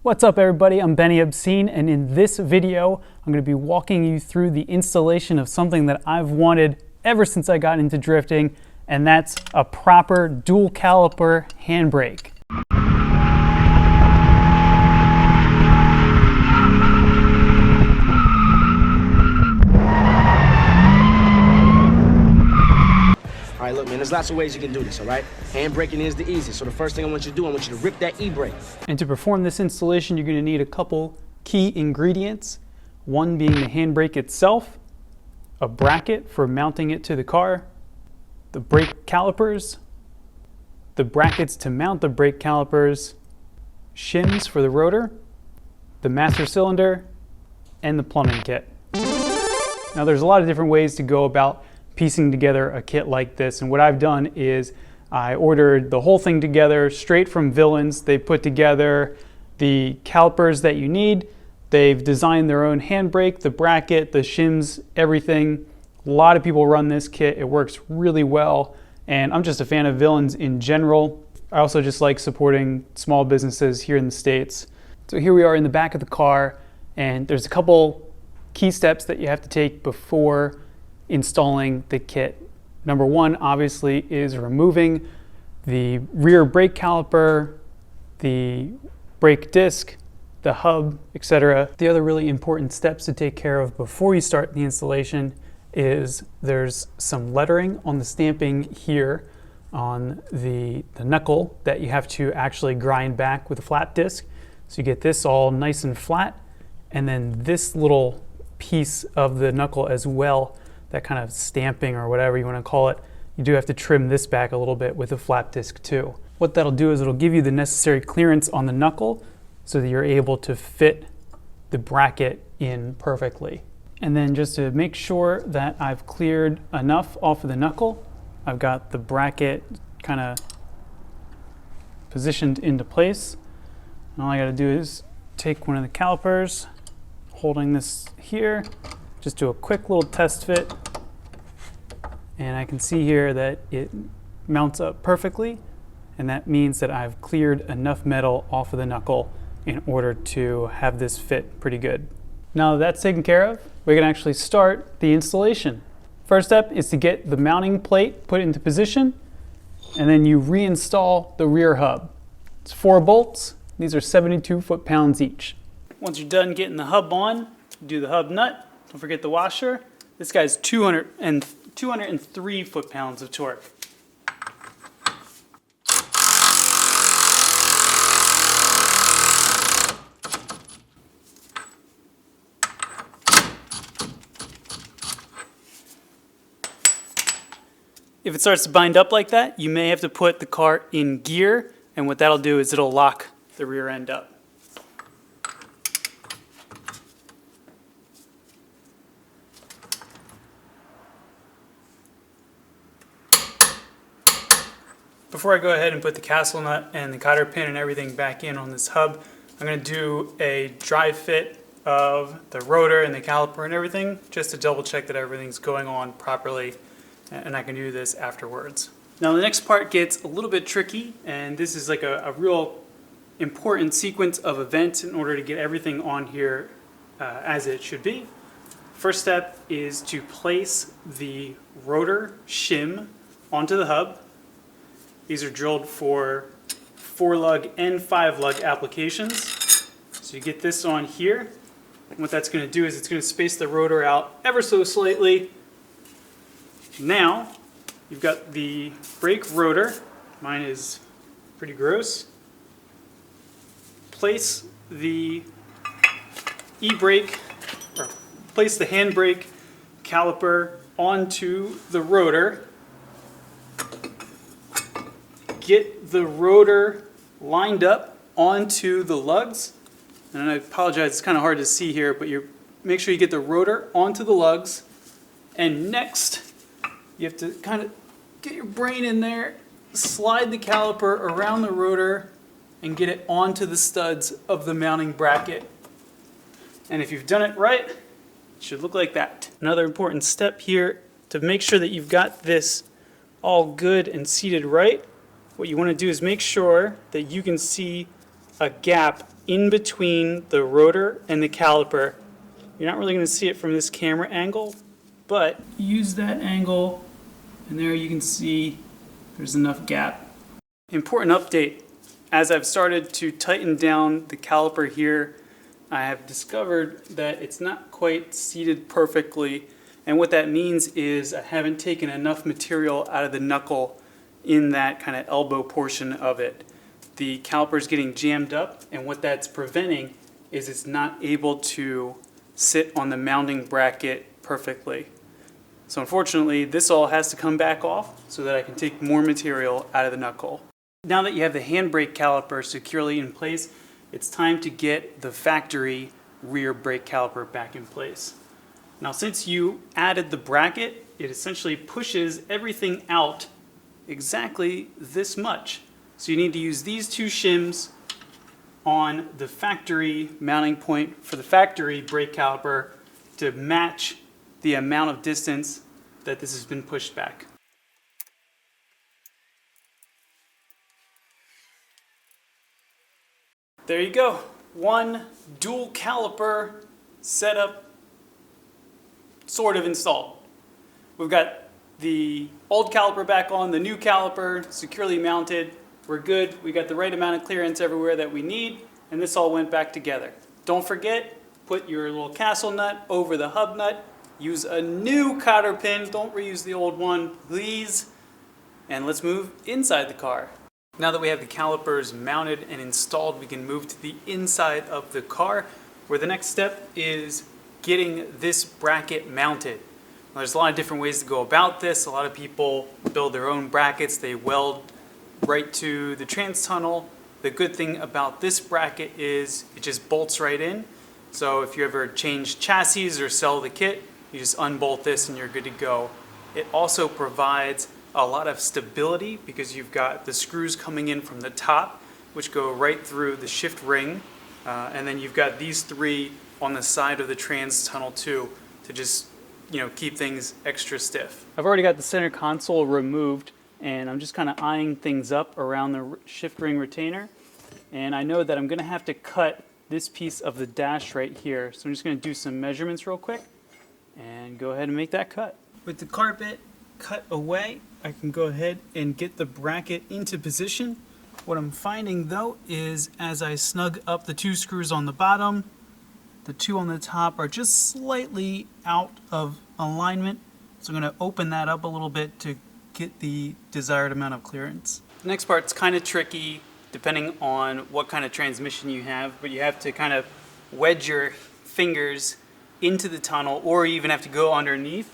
What's up everybody, I'm Benny Obscene, and in this video I'm going to be walking you through the installation of something that I've wanted ever since I got into drifting, and that's a proper dual caliper handbrake. All right, look, man, there's lots of ways you can do this, all right? Handbraking is the easiest, so the first thing I want you to do, I want you to rip that e-brake. And to perform this installation, you're going to need a couple key ingredients. One being the handbrake itself, a bracket for mounting it to the car, the brake calipers, the brackets to mount the brake calipers, shims for the rotor, the master cylinder, and the plumbing kit. Now there's a lot of different ways to go about piecing together a kit like this, and what I've done is I ordered the whole thing together straight from Villians. They put together the calipers that you need. They've designed their own handbrake, the bracket, the shims, everything. A lot of people run this kit. It works really well, and I'm just a fan of Villians in general. I also just like supporting small businesses here in the States. So here we are in the back of the car, and there's a couple key steps that you have to take before installing the kit. Number one, obviously, is removing the rear brake caliper, the brake disc, the hub, etc. The other really important steps to take care of before you start the installation is there's some lettering on the stamping here on the knuckle that you have to actually grind back with a flat disc. So you get this all nice and flat, and then this little piece of the knuckle as well, that kind of stamping or whatever you want to call it, you do have to trim this back a little bit with a flat disc too. What that'll do is it'll give you the necessary clearance on the knuckle so that you're able to fit the bracket in perfectly. And then just to make sure that I've cleared enough off of the knuckle, I've got the bracket kind of positioned into place. And all I got to do is take one of the calipers, holding this here, just do a quick little test fit, and I can see here that it mounts up perfectly, and that means that I've cleared enough metal off of the knuckle in order to have this fit pretty good. Now that that's taken care of, we can actually start the installation. First step is to get the mounting plate put into position, and then you reinstall the rear hub. It's 4 bolts. These are 72 foot-pounds each. Once you're done getting the hub on, do the hub nut. Don't forget the washer. This guy's 203 foot-pounds of torque. If it starts to bind up like that, you may have to put the car in gear, and what that'll do is it'll lock the rear end up. Before I go ahead and put the castle nut and the cotter pin and everything back in on this hub, I'm going to do a dry fit of the rotor and the caliper and everything, just to double check that everything's going on properly, and I can do this afterwards. Now the next part gets a little bit tricky, and this is like a real important sequence of events in order to get everything on here as it should be. First step is to place the rotor shim onto the hub. These are drilled for 4-lug and 5-lug applications. So you get this on here. And what that's going to do is it's going to space the rotor out ever so slightly. Now, you've got the brake rotor. Mine is pretty gross. Place the e-brake, or place the handbrake caliper onto the rotor. Get the rotor lined up onto the lugs, and I apologize, it's kind of hard to see here, but make sure you get the rotor onto the lugs, and next you have to kind of get your brain in there, slide the caliper around the rotor, and get it onto the studs of the mounting bracket. And if you've done it right, it should look like that. Another important step here to make sure that you've got this all good and seated right, what you want to do is make sure that you can see a gap in between the rotor and the caliper. You're not really going to see it from this camera angle, but use that angle, and there you can see there's enough gap. Important update. As I've started to tighten down the caliper here, I have discovered that it's not quite seated perfectly. And what that means is I haven't taken enough material out of the knuckle in that kind of elbow portion of it. The caliper is getting jammed up, and what that's preventing is it's not able to sit on the mounting bracket perfectly. So unfortunately, this all has to come back off so that I can take more material out of the knuckle. Now that you have the handbrake caliper securely in place, it's time to get the factory rear brake caliper back in place. Now, since you added the bracket, it essentially pushes everything out exactly this much. So you need to use these two shims on the factory mounting point for the factory brake caliper to match the amount of distance that this has been pushed back. There you go. One dual caliper setup sort of installed. We've got the old caliper back on, the new caliper securely mounted. We're good. We got the right amount of clearance everywhere that we need, and this all went back together. Don't forget, put your little castle nut over the hub nut. Use a new cotter pin. Don't reuse the old one, please. And let's move inside the car. Now that we have the calipers mounted and installed, we can move to the inside of the car, where the next step is getting this bracket mounted. Now, there's a lot of different ways to go about this. A lot of people build their own brackets. They weld right to the trans tunnel. The good thing about this bracket is it just bolts right in. So if you ever change chassis or sell the kit, you just unbolt this and you're good to go. It also provides a lot of stability because you've got the screws coming in from the top, which go right through the shift ring. And then you've got these three on the side of the trans tunnel too, to just keep things extra stiff. I've already got the center console removed, and I'm just kind of eyeing things up around the shift ring retainer. And I know that I'm going to have to cut this piece of the dash right here. So I'm just going to do some measurements real quick and go ahead and make that cut. With the carpet cut away, I can go ahead and get the bracket into position. What I'm finding though is as I snug up the two screws on the bottom, the two on the top are just slightly out of alignment. So I'm going to open that up a little bit to get the desired amount of clearance. The next part's kind of tricky depending on what kind of transmission you have, but you have to kind of wedge your fingers into the tunnel, or you even have to go underneath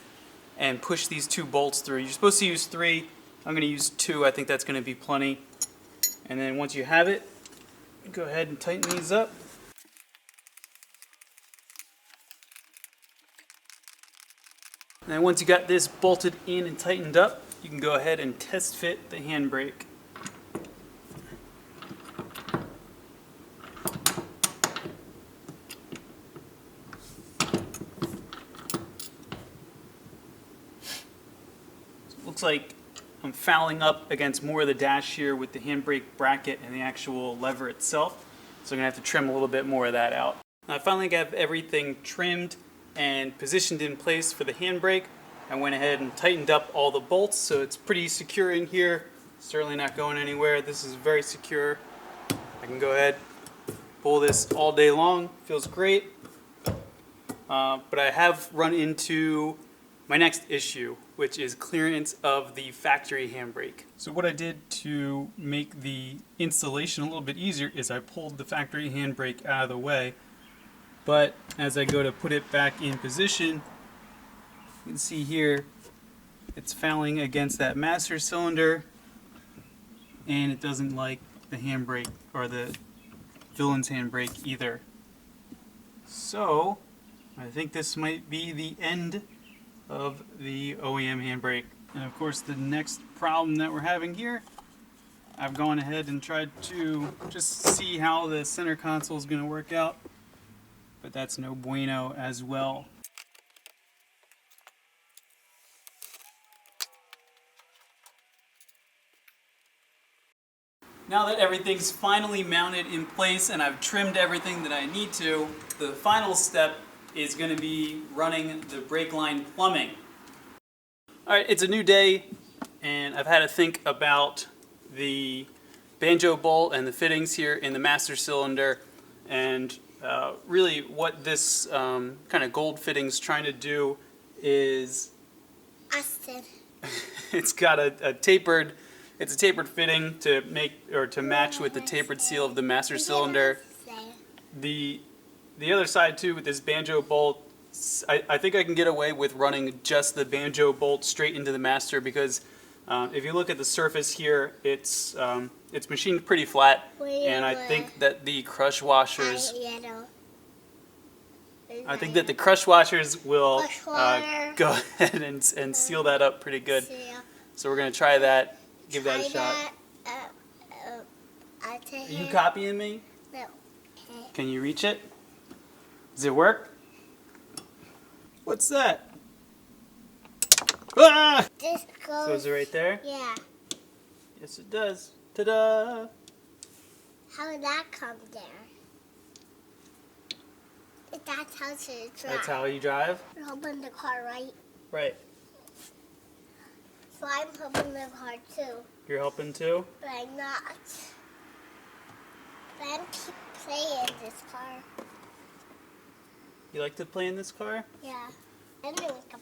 and push these two bolts through. You're supposed to use 3. I'm going to use 2. I think that's going to be plenty. And then once you have it, go ahead and tighten these up. And then once you got this bolted in and tightened up, you can go ahead and test fit the handbrake. Looks like I'm fouling up against more of the dash here with the handbrake bracket and the actual lever itself. So I'm going to have to trim a little bit more of that out. Now I finally got everything trimmed and positioned in place for the handbrake. I went ahead and tightened up all the bolts so it's pretty secure in here. Certainly not going anywhere. This is very secure. I can go ahead, pull this all day long. Feels great. But I have run into my next issue, which is clearance of the factory handbrake. So what I did to make the installation a little bit easier is I pulled the factory handbrake out of the way, but as I go to put it back in position, you can see here it's fouling against that master cylinder, and it doesn't like the handbrake or the Villians handbrake either. So I think this might be the end of the OEM handbrake. And of course the next problem that we're having here, I've gone ahead and tried to just see how the center console is going to work out, but that's no bueno as well. Now that everything's finally mounted in place and I've trimmed everything that I need to, the final step is going to be running the brake line plumbing. Alright, it's a new day and I've had to think about the banjo bolt and the fittings here in the master cylinder, and really what this kind of gold fitting's trying to do is Austin. it's got a tapered fitting to match with the tapered seal of the master cylinder. The other side too with this banjo bolt, I think I can get away with running just the banjo bolt straight into the master, because if you look at the surface here, it's machined pretty flat, and I think that the crush washers will go ahead and seal that up pretty good. So we're going to try that, give that a shot. Are you copying me? No. Can you reach it? Does it work? What's that? Ah! This Goes right there? Yeah. Yes, it does. Ta-da! How did that come there? That's how to drive. That's how you drive? You're helping the car, right? Right. So I'm helping the car too. You're helping too? But I'm not. But I'm keep playing this car. You like to play in this car? Yeah. I'm doing something.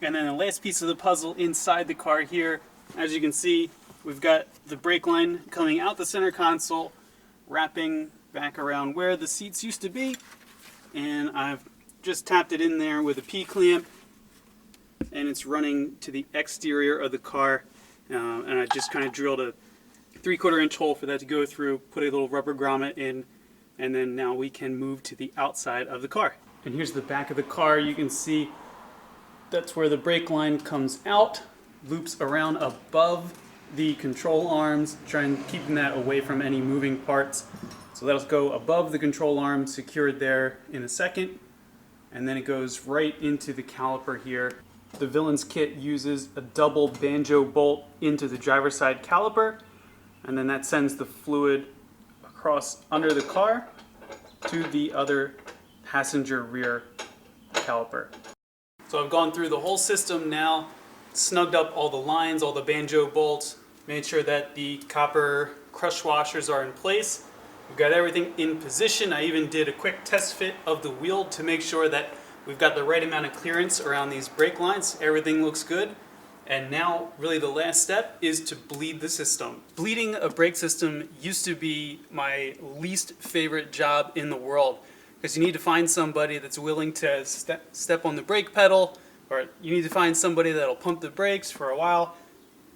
And then the last piece of the puzzle inside the car here, as you can see, we've got the brake line coming out the center console, wrapping back around where the seats used to be, and I've just tapped it in there with a P-clamp, and it's running to the exterior of the car, and I just kind of drilled a 3/4 inch hole for that to go through, put a little rubber grommet in, and then now we can move to the outside of the car. And here's the back of the car. You can see that's where the brake line comes out, loops around above the control arms, trying keeping that away from any moving parts. So that'll go above the control arm, secured there in a second, and then it goes right into the caliper here. The Villians kit uses a double banjo bolt into the driver's side caliper, and then that sends the fluid across under the car to the other passenger rear caliper. So I've gone through the whole system now, snugged up all the lines, all the banjo bolts, made sure that the copper crush washers are in place. We've got everything in position. I even did a quick test fit of the wheel to make sure that we've got the right amount of clearance around these brake lines. Everything looks good. And now really the last step is to bleed the system. Bleeding a brake system used to be my least favorite job in the world, because you need to find somebody that's willing to step on the brake pedal, or you need to find somebody that'll pump the brakes for a while.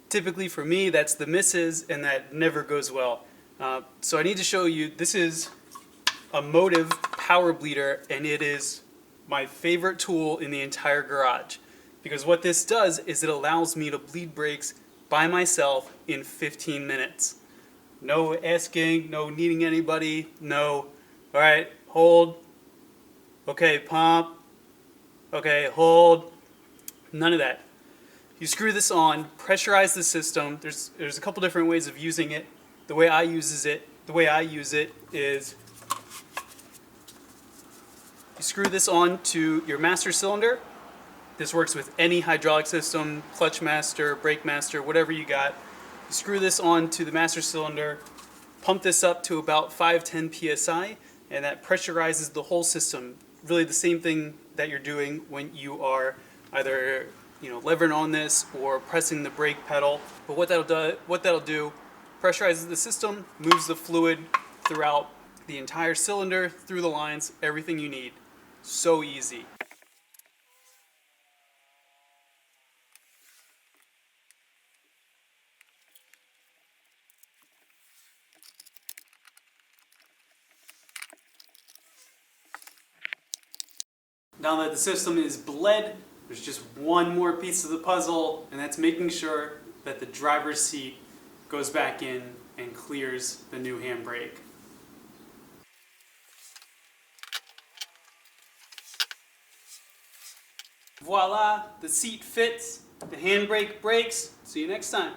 Typically for me, that's the missus, and that never goes well. So I need to show you, this is a Motive power bleeder, and it is my favorite tool in the entire garage. Because what this does is it allows me to bleed brakes by myself in 15 minutes. No asking, no needing anybody, no, all right, hold, okay, pump, okay, hold, none of that. You screw this on, pressurize the system. There's a couple different ways of using it. The way I use it is you screw this on to your master cylinder. This works with any hydraulic system, clutch master, brake master, whatever you got. You screw this on to the master cylinder, pump this up to about 510 psi, and that pressurizes the whole system. Really the same thing that you're doing when you are either levering on this or pressing the brake pedal. But what that'll do, pressurizes the system, moves the fluid throughout the entire cylinder, through the lines, everything you need. So easy. Now that the system is bled, there's just one more piece of the puzzle, and that's making sure that the driver's seat goes back in and clears the new handbrake. Voila, the seat fits, the handbrake brakes. See you next time.